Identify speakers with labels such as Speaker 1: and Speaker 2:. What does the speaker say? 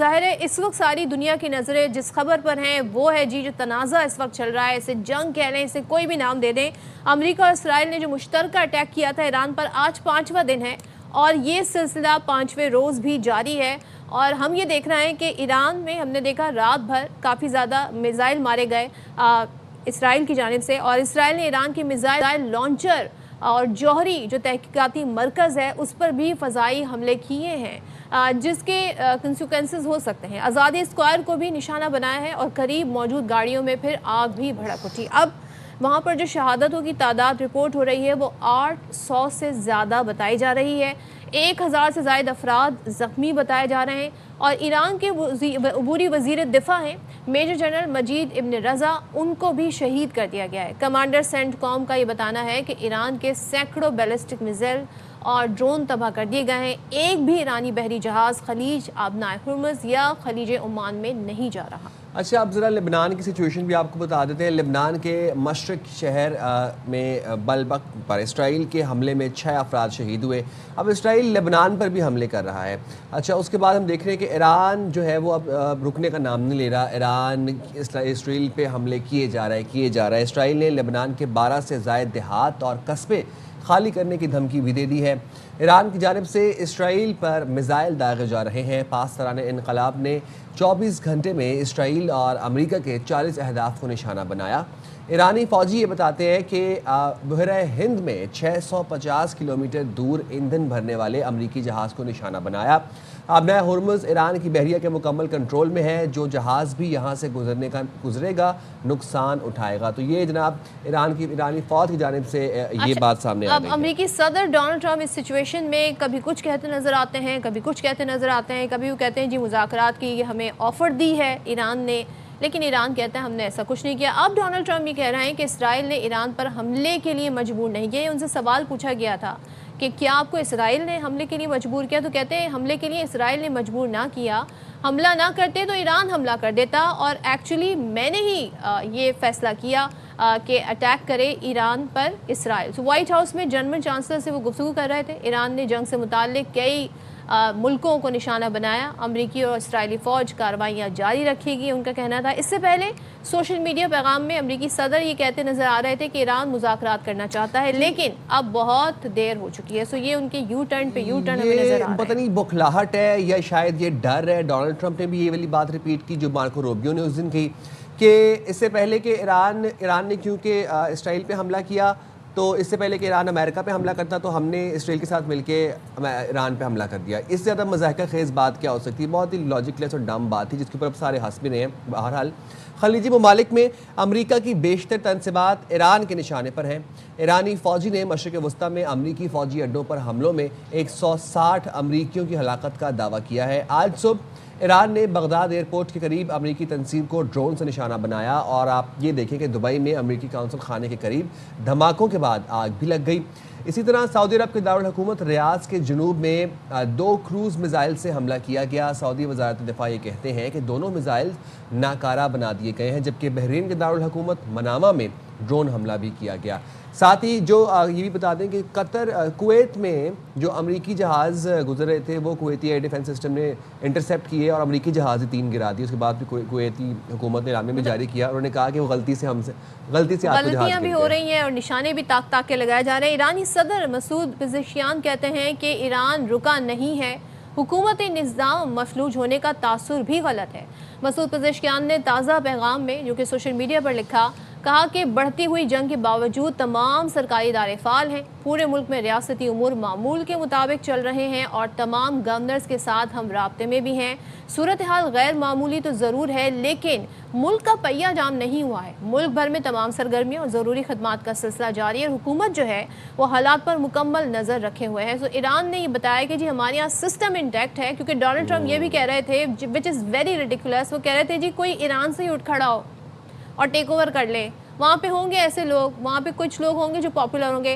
Speaker 1: ظاہر ہے اس وقت ساری دنیا کی نظریں جس خبر پر ہیں وہ ہے جو تنازع اس وقت چل رہا ہے، اسے جنگ کہہ لیں، اسے کوئی بھی نام دے دیں۔ امریکہ اور اسرائیل نے جو مشترکہ اٹیک کیا تھا ایران پر، آج 5واں دن ہے اور یہ سلسلہ 5ویں روز بھی جاری ہے۔ اور ہم یہ دیکھ رہے ہیں کہ ایران میں ہم نے دیکھا رات بھر کافی زیادہ میزائل مارے گئے اسرائیل کی جانب سے، اور اسرائیل نے ایران کی میزائل لانچر اور جوہری جو تحقیقاتی مرکز ہے اس پر بھی فضائی حملے کیے ہیں، جس کے کنسیکوینسز ہو سکتے ہیں۔ آزادی اسکوائر کو بھی نشانہ بنایا ہے اور قریب موجود گاڑیوں میں پھر آگ بھی بھڑک اٹھی۔ اب وہاں پر جو شہادتوں کی تعداد رپورٹ ہو رہی ہے وہ 800 سے زیادہ بتائی جا رہی ہے، 1000 سے زائد افراد زخمی بتائے جا رہے ہیں، اور ایران کے عبوری وزیر دفاع ہیں میجر جنرل مجید ابن رضا، ان کو بھی شہید کر دیا گیا ہے۔ کمانڈر سینٹ کام کا یہ بتانا ہے کہ ایران کے سینکڑوں بیلسٹک میزائل اور ڈرون تباہ کر دیے گئے ہیں، ایک بھی ایرانی بحری جہاز خلیج آبنائے ہرمز یا خلیج عمان میں نہیں جا رہا۔
Speaker 2: اچھا، اب ذرا لبنان کی سچویشن بھی آپ کو بتا دیتے ہیں۔ لبنان کے مشرق شہر میں بلبک پر اسرائیل کے حملے میں 6 افراد شہید ہوئے۔ اب اسرائیل لبنان پر بھی حملے کر رہا ہے۔ اچھا، اس کے بعد ہم دیکھ رہے ہیں کہ ایران جو ہے وہ اب رکنے کا نام نہیں لے رہا۔ ایران اسرائیل پہ حملے کیے جا رہا ہے۔ اسرائیل نے لبنان کے 12 سے زائد دیہات اور قصبے خالی کرنے کی دھمکی بھی دے دی ہے۔ ایران کی جانب سے اسرائیل پر میزائل داغے جا رہے ہیں۔ پاسداران انقلاب نے 24 گھنٹے میں اسرائیل اور امریکہ کے 40 اہداف کو نشانہ بنایا۔ ایرانی فوجی یہ بتاتے ہیں کہ بحیرہ ہند میں 650 کلومیٹر دور ایندھن بھرنے والے امریکی جہاز کو نشانہ بنایا۔ آبنائے ہرمز ایران کی بحریہ کے مکمل کنٹرول میں ہے، جو جہاز بھی یہاں سے گزرے گا نقصان اٹھائے گا۔ تو یہ جناب ایرانی فوج کی جانب سے یہ بات سامنے آ رہی ہے۔
Speaker 1: اب امریکی صدر ڈونلڈ ٹرمپ اس سچویشن میں کبھی کچھ کہتے نظر آتے ہیں، کبھی کچھ کہتے نظر آتے ہیں، کبھی وہ کہتے ہیں جی مذاکرات کی ہمیں آفر دی ہے ایران نے، لیکن ایران کہتا ہے ہم نے ایسا کچھ نہیں کیا۔ اب ڈونلڈ ٹرمپ یہ کہہ رہے ہیں کہ اسرائیل نے ایران پر حملے کے لیے مجبور نہیں کیا۔ ان سے سوال پوچھا گیا تھا کہ کیا آپ کو اسرائیل نے حملے کے لیے مجبور کیا، تو کہتے ہیں حملے کے لیے اسرائیل نے مجبور نہ کیا، حملہ نہ کرتے تو ایران حملہ کر دیتا، اور ایکچولی میں نے ہی یہ فیصلہ کیا کہ اٹیک کرے ایران پر اسرائیل۔ وائٹ ہاؤس میں جرمن چانسلر سے وہ گفتگو کر رہے تھے۔ ایران نے جنگ سے متعلق کئی ملکوں کو نشانہ بنایا، امریکی اور اسرائیلی فوج کارروائیاں جاری رکھے گی، ان کا کہنا تھا۔ اس سے پہلے سوشل میڈیا پیغام میں امریکی صدر یہ کہتے نظر آ رہے تھے کہ ایران مذاکرات کرنا چاہتا ہے، لیکن اب بہت دیر ہو چکی ہے۔ سو یہ ان کے یو ٹرن پہ یو ٹرن ہمیں نظر آ رہا ہے۔
Speaker 2: پتہ نہیں بخلاہٹ ہے یا شاید یہ ڈر ہے۔ ڈونلڈ ٹرمپ نے بھی یہ والی بات ریپیٹ کی جو مارکو روبیو نے اس دن کی، کہ اس سے پہلے کہ ایران نے کیونکہ اسرائیل پہ حملہ کیا، تو اس سے پہلے کہ ایران امریکہ پہ حملہ کرتا تو ہم نے اسرائیل کے ساتھ مل کے ایران پہ حملہ کر دیا۔ اس سے زیادہ مضحکہ خیز بات کیا ہو سکتی ہے؟ بہت ہی لاجک لیس اور ڈم بات تھی جس کے اوپر اب سارے ہنس بھی رہے ہیں۔ بہرحال خلیجی ممالک میں امریکہ کی بیشتر تنصیبات ایران کے نشانے پر ہیں۔ ایرانی فوجی نے مشرق وسطیٰ میں امریکی فوجی اڈوں پر حملوں میں 160 امریکیوں کی ہلاکت کا دعویٰ کیا ہے۔ آج صبح ایران نے بغداد ایئرپورٹ کے قریب امریکی تنصیب کو ڈرون سے نشانہ بنایا، اور آپ یہ دیکھیں کہ دبئی میں امریکی کونسل خانے کے قریب دھماکوں کے بعد آگ بھی لگ گئی۔ اسی طرح سعودی عرب کے دارالحکومت ریاض کے جنوب میں 2 کروز میزائل سے حملہ کیا گیا۔ سعودی وزارت دفاع یہ کہتے ہیں کہ دونوں میزائل ناکارہ بنا دیے گئے ہیں، جبکہ بحرین کے دارالحکومت منامہ میں ڈرون حملہ بھی کیا گیا۔ ساتھ ہی جو یہ بھی بتا دیں کہ کویت میں جو امریکی جہاز گزر رہے تھے وہ کویتی ایئر ڈیفنس سسٹم نے انٹرسیپٹ کیے اور امریکی جہاز 3 گرا دیے۔ اس کے بعد بھی کویتی حکومت نے اعلامیہ بھی جاری کیا، انہوں نے کہا کہ وہ غلطیاں
Speaker 1: بھی ہو رہی ہیں اور نشانے بھی تاک کے لگائے جا رہے ہیں۔ ایرانی صدر مسعود پزشکیان کہتے ہیں کہ ایران رکا نہیں ہے، حکومت نظام مفلوج ہونے کا تاثر بھی غلط ہے۔ مسعود پزشکیان نے تازہ پیغام میں جو کہ سوشل میڈیا پر لکھا، کہا کہ بڑھتی ہوئی جنگ کے باوجود تمام سرکاری ادارے فعال ہیں، پورے ملک میں ریاستی امور معمول کے مطابق چل رہے ہیں اور تمام گورنرز کے ساتھ ہم رابطے میں بھی ہیں۔ صورتحال غیر معمولی تو ضرور ہے، لیکن ملک کا پہیہ جام نہیں ہوا ہے۔ ملک بھر میں تمام سرگرمیوں اور ضروری خدمات کا سلسلہ جاری ہے، اور حکومت جو ہے وہ حالات پر مکمل نظر رکھے ہوئے ہے۔ ایران نے یہ بتایا کہ جی ہمارے یہاں سسٹم انٹیکٹ ہے، کیونکہ ڈونلڈ ٹرمپ یہ بھی کہہ رہے تھے وچ از ویری ریڈیکولس، وہ کہہ رہے تھے جی کوئی ایران سے ہی اٹھ کھڑا ہو اور ٹیک اوور کر لے، وہاں پہ ہوں گے ایسے لوگ، وہاں پہ کچھ لوگ ہوں گے جو پاپولر ہوں گے۔